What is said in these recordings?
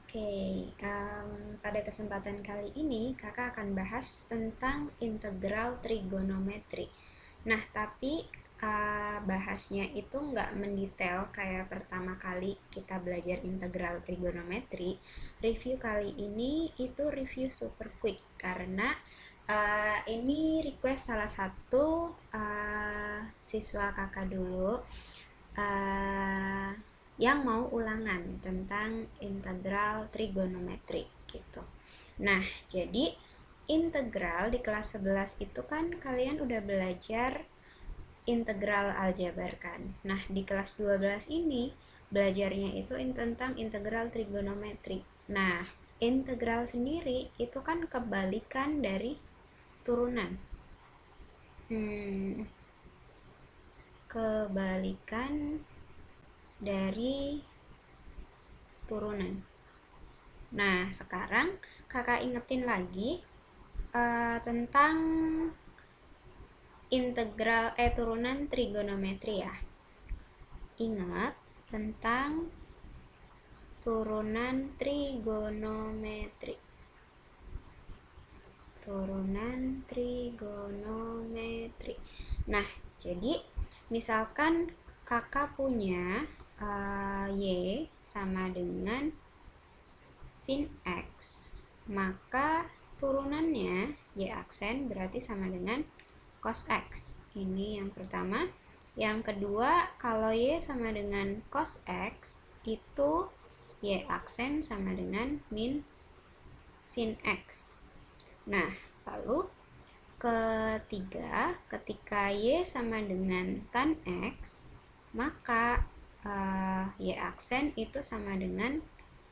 Oke, pada kesempatan kali ini kakak akan bahas tentang integral trigonometri. Nah, tapi bahasnya itu nggak mendetail kayak pertama kali kita belajar integral trigonometri. Review kali ini itu review super quick karena ini request salah satu siswa kakak dulu. Yang mau ulangan tentang integral trigonometri gitu. Nah, jadi integral di kelas 11 itu kan kalian udah belajar integral aljabar kan. Nah, di kelas 12 ini belajarnya itu tentang integral trigonometri. Nah, integral sendiri itu kan kebalikan dari turunan. Kebalikan dari turunan. Nah, sekarang kakak ingetin lagi tentang integral turunan trigonometri ya. Ingat tentang turunan trigonometri. Turunan trigonometri. Nah, jadi misalkan kakak punya Y sama dengan sin X, maka turunannya Y aksen berarti sama dengan cos X. Ini yang pertama. Yang kedua, kalau Y sama dengan cos X, itu Y aksen sama dengan min sin X. Nah, lalu ketiga, ketika Y sama dengan tan X, maka Y aksen itu sama dengan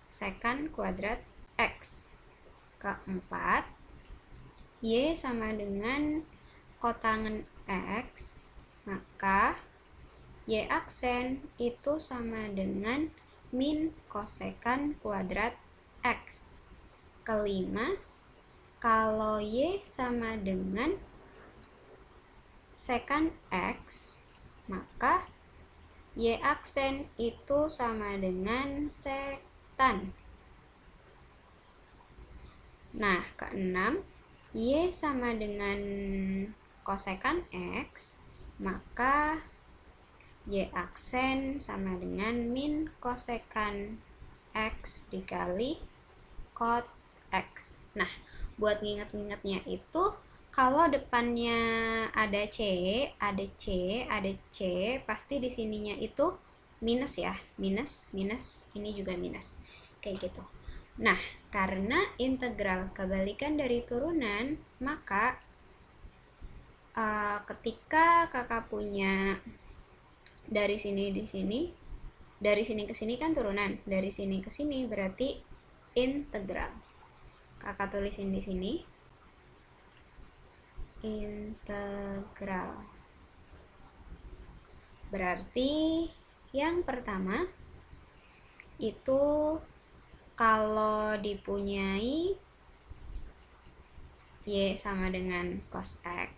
secant kuadrat X. Keempat, Y sama dengan kotangen X, maka Y aksen itu sama dengan min kosekan kuadrat X. Kelima, kalau Y sama dengan secant X, maka Y aksen itu sama dengan sektan. Nah, keenam, Y sama dengan kosekan X, maka Y aksen sama dengan min kosekan X dikali cot X. Nah, buat nginget-ngingetnya itu kalau depannya ada C, ada C, ada C, pasti di sininya itu minus ya. Minus, minus, ini juga minus. Kayak gitu. Nah, karena integral kebalikan dari turunan, maka ketika kakak punya dari sini di sini, dari sini ke sini kan turunan, dari sini ke sini berarti integral. Kakak tulisin di sini integral. Berarti yang pertama itu kalau dipunyai Y sama dengan cos X,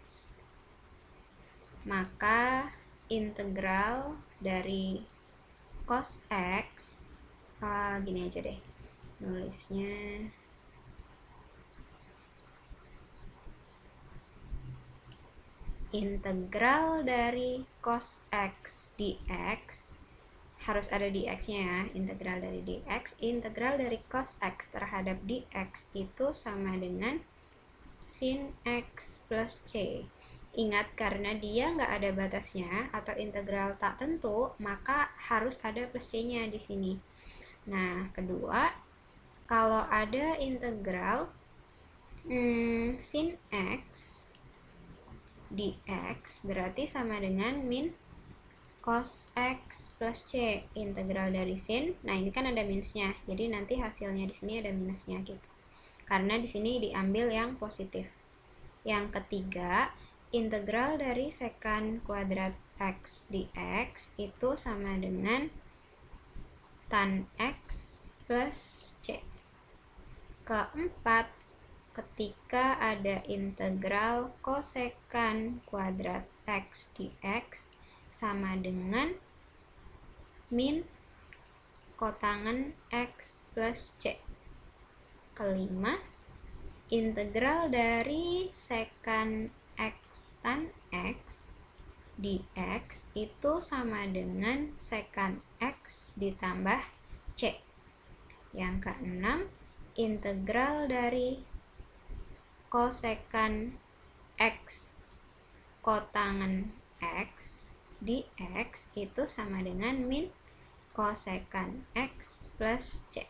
maka integral dari cos X gini aja deh nulisnya, integral dari cos X dx, harus ada dx-nya ya, integral dari dx, integral dari cos X terhadap dx itu sama dengan sin X plus C. Ingat, karena dia nggak ada batasnya atau integral tak tentu, maka harus ada plus C-nya di sini. Nah, kedua, kalau ada integral sin X dx berarti sama dengan min cos X plus C, integral dari sin. Nah, ini kan ada minusnya, jadi nanti hasilnya di sini ada minusnya gitu. Karena di sini diambil yang positif. Yang ketiga, integral dari secant kuadrat X dx itu sama dengan tan X plus C. Keempat, ketika ada integral kosekan kuadrat X dx sama dengan min kotangen X plus C. kelima, integral dari secant x tan x dx itu sama dengan secant x ditambah c. Yang keenam, integral dari cosecant x kotangan x dx itu sama dengan min cosecant x plus c.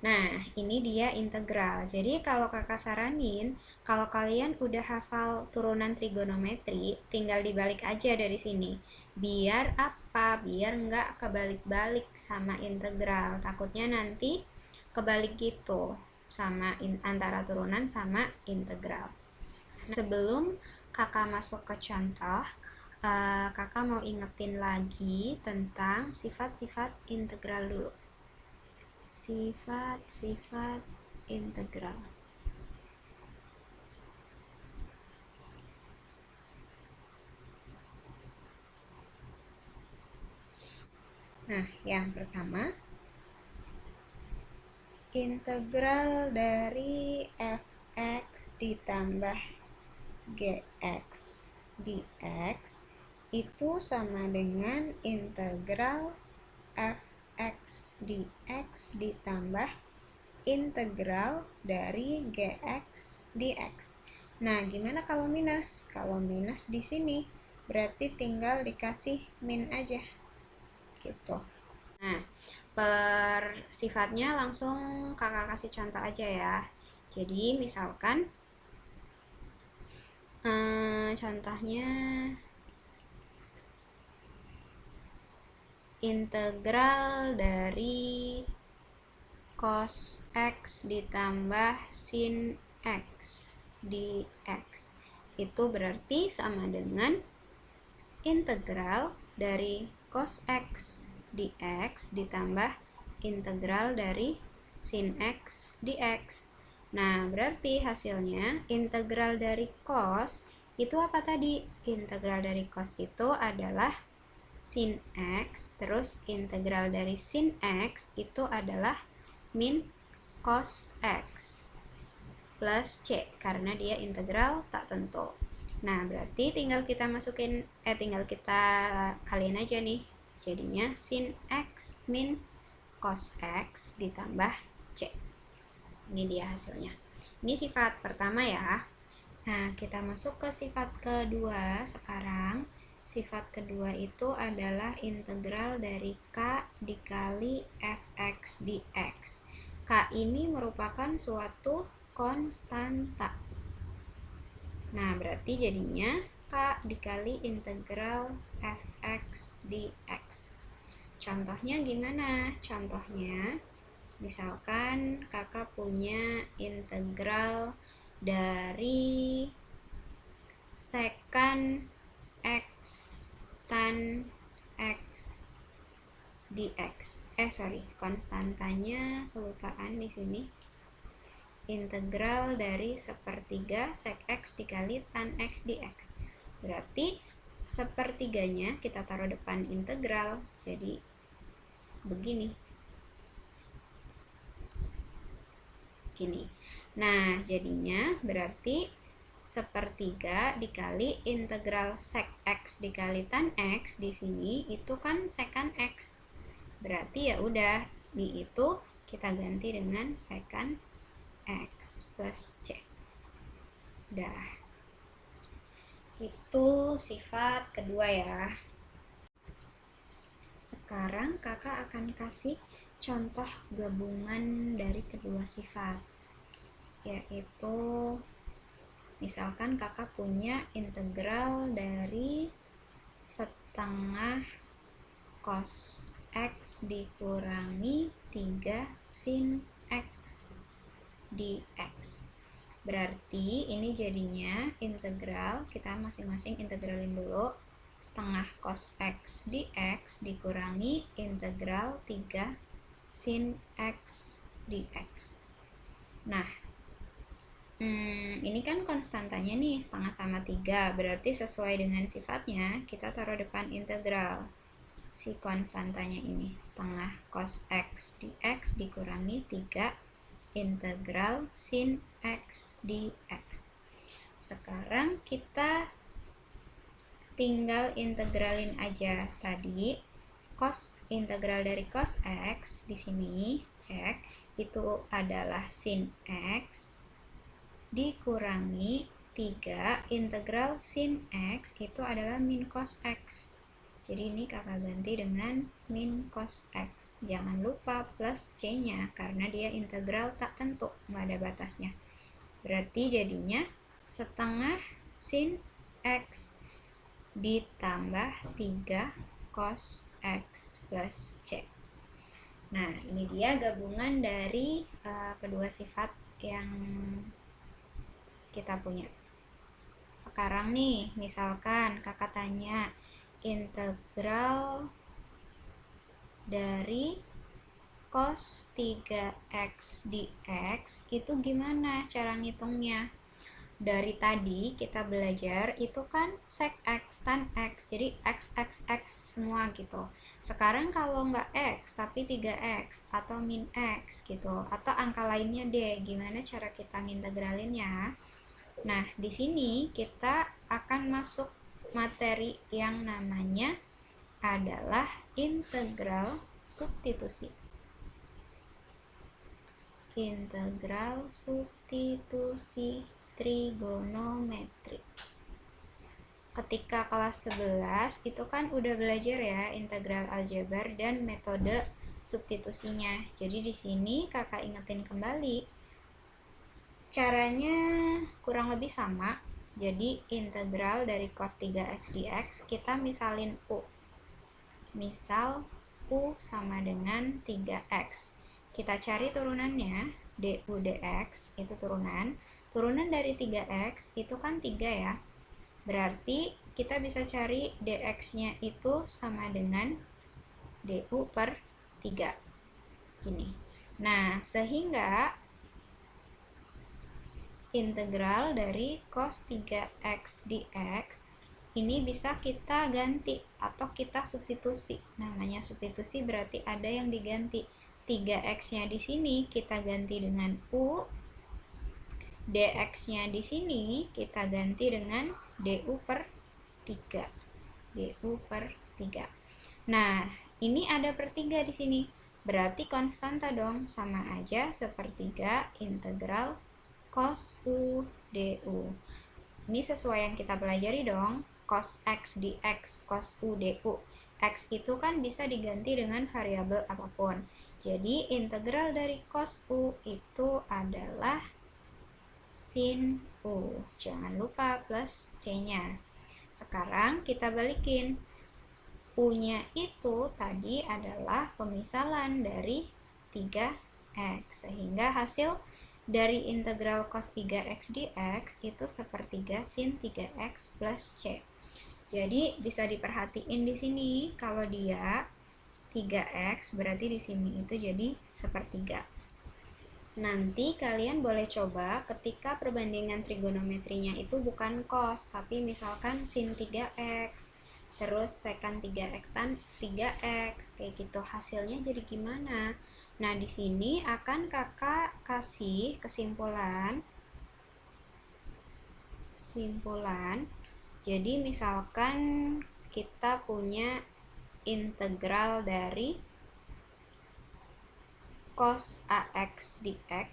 Nah, ini dia integral. Jadi kalau kakak saranin, kalau kalian udah hafal turunan trigonometri, tinggal dibalik aja dari sini. Biar apa? Biar nggak kebalik-balik sama integral. Takutnya nanti kebalik gitu sama antara turunan sama integral. Sebelum kakak masuk ke contoh, kakak mau ingetin lagi tentang sifat-sifat integral dulu. Sifat-sifat integral. Nah, yang pertama, integral dari fx ditambah gx dx itu sama dengan integral fx dx ditambah integral dari gx dx. Nah, gimana kalau minus? Kalau minus di sini berarti tinggal dikasih min aja. Gitu. Nah, per sifatnya langsung kakak kasih contoh aja ya. Jadi, misalkan contohnya integral dari cos x ditambah sin x dx itu berarti sama dengan integral dari cos x dx ditambah integral dari sin x dx. Nah, berarti hasilnya integral dari cos itu apa tadi? Integral dari cos itu adalah sin x, terus integral dari sin x itu adalah min cos x plus c, karena dia integral tak tentu. Nah, berarti tinggal kita masukin, tinggal kita kalian aja nih. Jadinya sin x min cos x ditambah c. Ini dia hasilnya. Ini sifat pertama ya. Nah, kita masuk ke sifat kedua sekarang. Sifat kedua itu adalah integral dari k dikali fx dx. K ini merupakan suatu konstanta. Nah, berarti jadinya k dikali integral fx dx. Contohnya gimana? Contohnya, misalkan kakak punya integral dari secant x tan x dx. Konstantanya kelupaan di sini. Integral dari sepertiga sec x dikali tan x dx. Berarti sepertiganya kita taruh depan integral, jadi begini. Gini. Nah, jadinya berarti sepertiga dikali integral sec x dikali tan x di sini itu kan secant x. Berarti ya udah, di itu kita ganti dengan secant x plus c. Udah. Itu sifat kedua ya. Sekarang kakak akan kasih contoh gabungan dari kedua sifat, yaitu misalkan kakak punya integral dari setengah cos x dikurangi 3 sin x dx. Berarti ini jadinya integral, kita masing-masing integralin dulu, setengah cos x dx dikurangi integral 3 sin x dx. Nah, ini kan konstantanya nih setengah sama 3, berarti sesuai dengan sifatnya kita taruh depan integral si konstantanya ini, setengah cos x dx dikurangi 3 integral sin X dx. Sekarang kita tinggal integralin aja tadi integral dari cos X di sini, cek itu adalah sin X dikurangi 3 integral sin X itu adalah min cos X. Jadi ini kakak ganti dengan min cos X. Jangan lupa plus C-nya karena dia integral tak tentu, nggak ada batasnya. Berarti jadinya setengah sin X ditambah 3 cos X plus C. Nah, ini dia gabungan dari kedua sifat yang kita punya. Sekarang nih, misalkan kakak tanya integral dari cos 3x dx itu gimana cara ngitungnya? Dari tadi kita belajar itu kan sec x, tan x, jadi x semua gitu. Sekarang kalau nggak x tapi 3x atau min x gitu, atau angka lainnya deh, gimana cara kita ngintegralinnya? Nah, di sini kita akan masuk materi yang namanya adalah integral substitusi. Integral substitusi trigonometri. Ketika kelas 11 itu kan udah belajar ya integral aljabar dan metode substitusinya. Jadi di sini kakak ingetin kembali. Caranya kurang lebih sama. Jadi integral dari cos 3x dx kita misalin U. Misal U sama dengan 3x. Kita cari turunannya, du dx itu turunan. Turunan dari 3x itu kan 3 ya. Berarti kita bisa cari dx-nya itu sama dengan du per 3. Gini. Nah, sehingga integral dari cos 3x dx ini bisa kita ganti atau kita substitusi. Namanya substitusi berarti ada yang diganti. 3x-nya di sini kita ganti dengan U, dx-nya di sini kita ganti dengan du per 3. du per 3. Nah, ini ada per 3 di sini. Berarti konstanta dong, sama aja sepertiga integral cos U du. Ini sesuai yang kita pelajari dong, cos X dx, cos U du. X itu kan bisa diganti dengan variabel apapun. Jadi integral dari cos U itu adalah sin U. Jangan lupa plus C-nya. Sekarang kita balikin. U-nya itu tadi adalah pemisalan dari 3x. Sehingga hasil dari integral cos 3x dx itu sepertiga sin 3x plus C. Jadi bisa diperhatiin di sini kalau dia 3x berarti di sini itu jadi sepertiga. Nanti kalian boleh coba ketika perbandingan trigonometrinya itu bukan cos, tapi misalkan sin 3x, terus secant 3x tan 3x, kayak gitu. Hasilnya jadi gimana? Nah, di sini akan kakak kasih kesimpulan. Jadi misalkan kita punya integral dari cos ax dx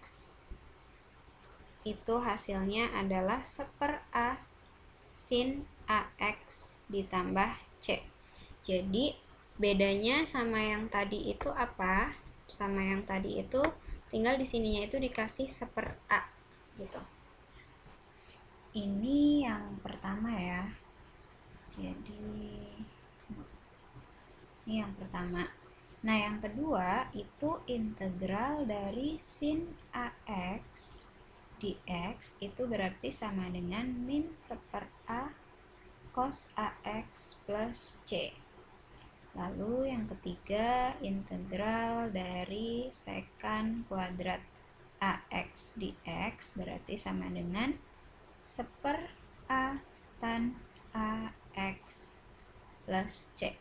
itu hasilnya adalah 1/a sin ax ditambah c. Jadi bedanya sama yang tadi itu apa? Sama yang tadi itu tinggal di sininya itu dikasih 1/a gitu. Ini yang pertama ya. Jadi ini yang pertama. Nah, yang kedua itu integral dari sin ax dx itu berarti sama dengan min 1/a cos ax plus c. Lalu yang ketiga integral dari secant kuadrat ax dx berarti sama dengan 1/a tan ax plus c.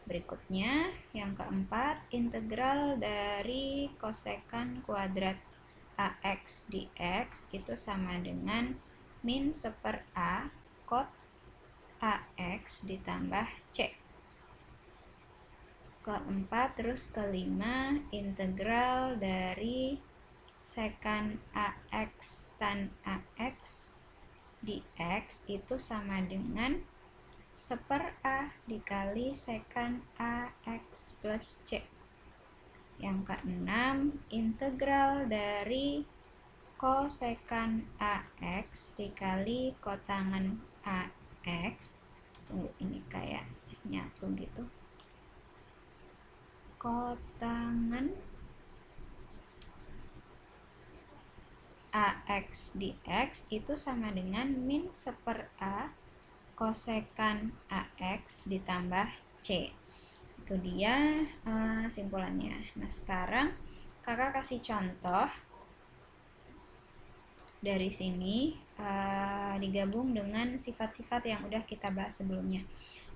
Berikutnya, yang keempat, integral dari kosekan kuadrat AX dx itu sama dengan min 1/a kot AX ditambah C. Keempat, terus kelima, integral dari sekan AX tan AX dx itu sama dengan 1/a dikali sekan AX plus C. Yang keenam, integral dari kosekan AX dikali kotangan AX. Tunggu, ini kayak nyatu gitu. Kotangan AX dx itu sama dengan min 1/a kosekan AX ditambah C. Itu dia simpulannya. Nah, sekarang kakak kasih contoh dari sini digabung dengan sifat-sifat yang udah kita bahas sebelumnya.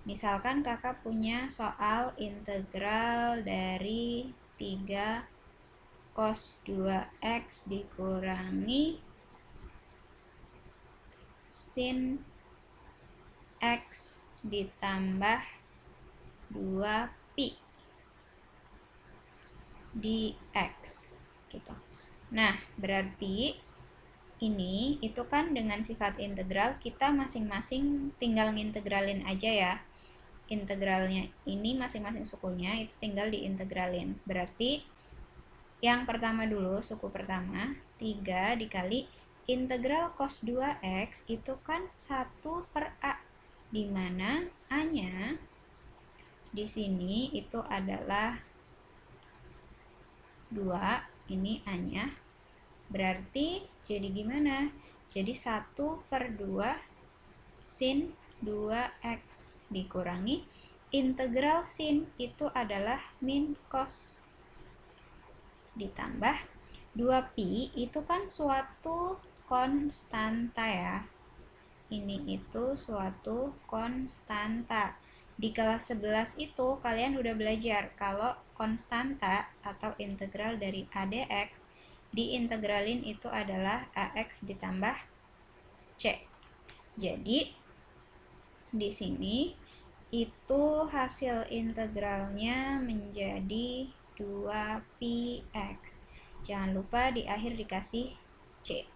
Misalkan kakak punya soal integral dari 3 cos 2x dikurangi sin X ditambah 2pi dx gitu. Nah, berarti ini itu kan dengan sifat integral kita masing-masing tinggal ngintegralin aja ya. Integralnya ini masing-masing sukunya itu tinggal diintegralin. Berarti yang pertama dulu, suku pertama 3 dikali integral cos 2x itu kan 1/a, di mana A-nya di sini itu adalah 2, ini A-nya. Berarti jadi gimana? Jadi 1/2 sin 2x dikurangi integral sin itu adalah min cos ditambah 2pi itu kan suatu konstanta ya. Ini itu suatu konstanta. Di kelas 11 itu kalian udah belajar kalau konstanta atau integral dari A dx diintegralin itu adalah AX ditambah C. Jadi di sini itu hasil integralnya menjadi 2px. Jangan lupa di akhir dikasih C.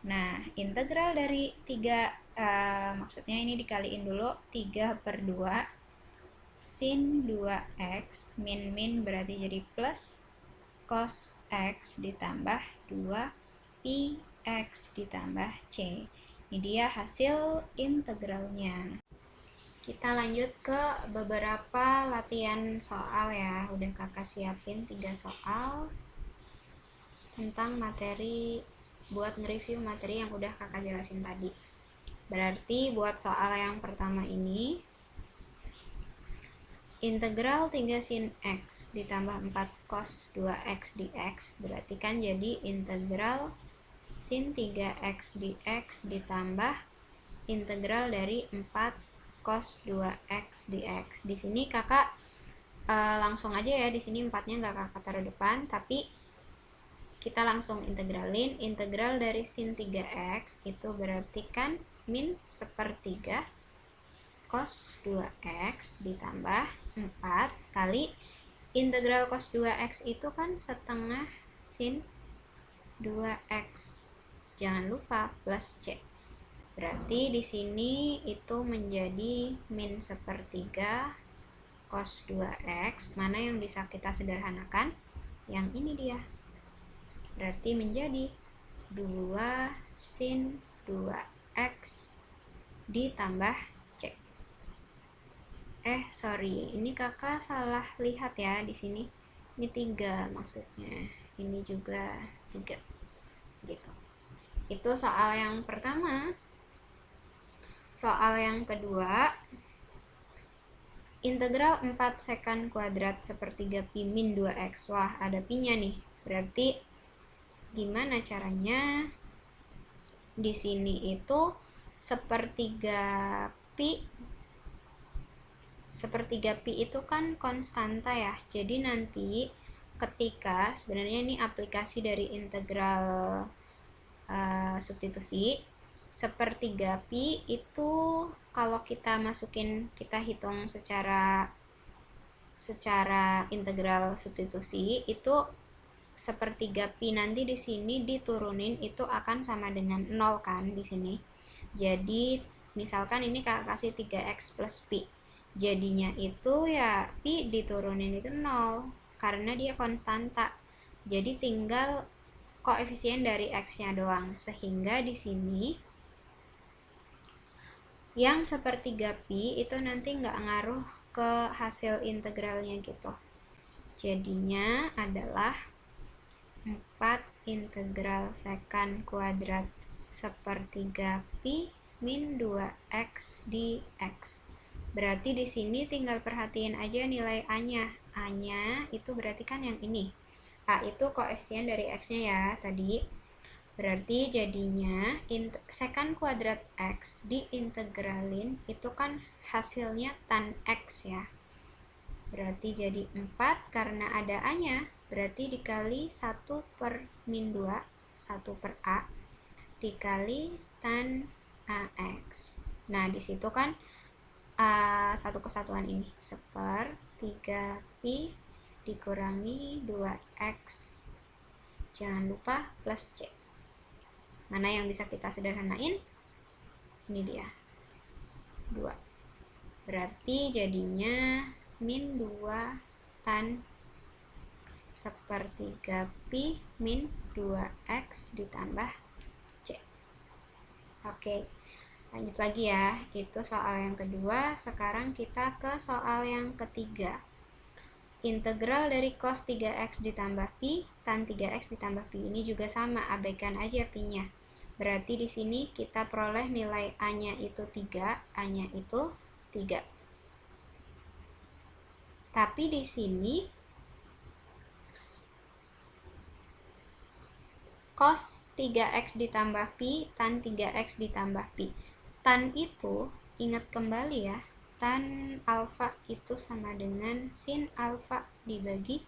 Nah, integral dari 3, maksudnya ini dikaliin dulu 3/2 sin 2x min berarti jadi plus cos x ditambah 2px ditambah C. Ini dia hasil integralnya. Kita lanjut ke beberapa latihan soal ya. Udah kakak siapin 3 soal tentang materi buat nge-review materi yang udah kakak jelasin tadi. Berarti buat soal yang pertama ini integral 3 sin x ditambah 4 cos 2x dx berarti kan jadi integral sin 3x dx ditambah integral dari 4 cos 2x dx. Di sini kakak langsung aja ya, di sini 4-nya nggak kakak taruh depan, tapi kita langsung integralin. Integral dari sin 3x itu berarti kan min 1/3 cos 2x ditambah 4 kali integral cos 2x itu kan setengah sin 2x. Jangan lupa plus C. Berarti di sini itu menjadi min 1/3 cos 2x. Mana yang bisa kita sederhanakan? Yang ini dia. Berarti menjadi 2 sin 2x ditambah C. Sorry, ini kakak salah lihat ya di sini. Ini 3 maksudnya. Ini juga 3. Gitu. Itu soal yang pertama. Soal yang kedua, integral 4 sekan kuadrat 1/3 pi min 2x. Wah, ada pi-nya nih. Berarti gimana caranya? Di sini itu 1/3 pi Sepertiga pi itu kan konstanta ya, jadi nanti ketika sebenarnya ini aplikasi dari integral substitusi, sepertiga pi itu kalau kita hitung secara integral substitusi, itu sepertiga pi nanti di sini diturunin itu akan sama dengan 0 kan di sini. Jadi misalkan ini kakak kasih 3x plus pi, jadinya itu ya pi diturunin itu 0 karena dia konstanta, jadi tinggal koefisien dari x-nya doang, sehingga di sini yang sepertiga pi itu nanti nggak ngaruh ke hasil integralnya gitu. Jadinya adalah 4 integral sekant kuadrat sepertiga pi min 2x dx. Berarti di sini tinggal perhatiin aja nilai a-nya. A-nya itu berarti kan yang ini. A itu koefisien dari x-nya ya tadi. Berarti jadinya sekant kuadrat x diintegralin itu kan hasilnya tan x ya. Berarti jadi 4 karena ada a-nya. Berarti dikali 1 per min 2, 1 per a, dikali tan ax. Nah, disitu kan satu kesatuan ini, sepertiga pi dikurangi 2x. Jangan lupa plus c. Mana yang bisa kita sederhanain? Ini dia, 2. Berarti jadinya min 2 tan sepertiga pi min 2x ditambah c. Oke, lanjut lagi ya. Itu soal yang kedua. Sekarang kita ke soal yang ketiga. Integral dari cos 3x ditambah pi tan 3x ditambah pi. Ini juga sama, abaikan aja pi-nya. Berarti di sini kita peroleh nilai a-nya itu 3, a-nya itu 3. Tapi di sini cos 3x ditambah pi tan 3x ditambah pi. Tan itu ingat kembali ya, tan alfa itu sama dengan sin alfa dibagi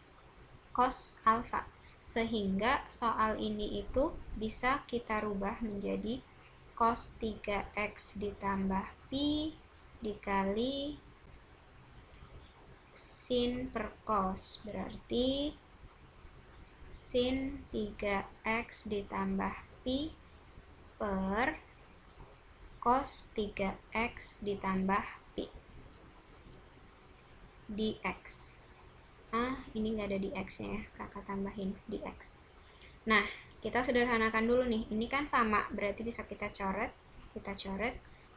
cos alfa. Sehingga soal ini itu bisa kita rubah menjadi cos 3x ditambah pi dikali sin per cos. Berarti sin 3x ditambah pi per cos 3x ditambah pi dx. Ini nggak ada dx-nya ya, kakak tambahin dx. Nah, kita sederhanakan dulu nih. Ini kan sama, berarti bisa kita coret.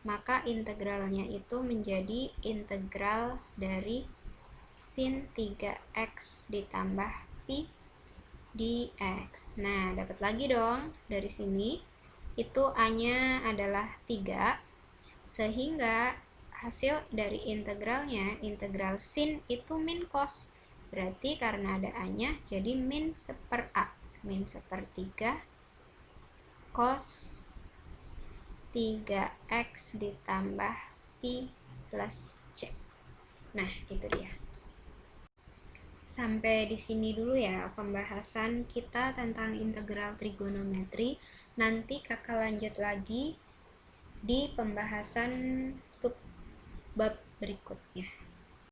Maka integralnya itu menjadi integral dari sin 3x ditambah pi dx. Nah, dapat lagi dong dari sini. Itu a-nya adalah 3, sehingga hasil dari integralnya, integral sin itu min cos. Berarti karena ada a-nya, jadi min seper a, min sepertiga cos 3x ditambah pi plus c. Nah, itu dia. Sampai di sini dulu ya pembahasan kita tentang integral trigonometri. Nanti kakak lanjut lagi di pembahasan subbab berikutnya.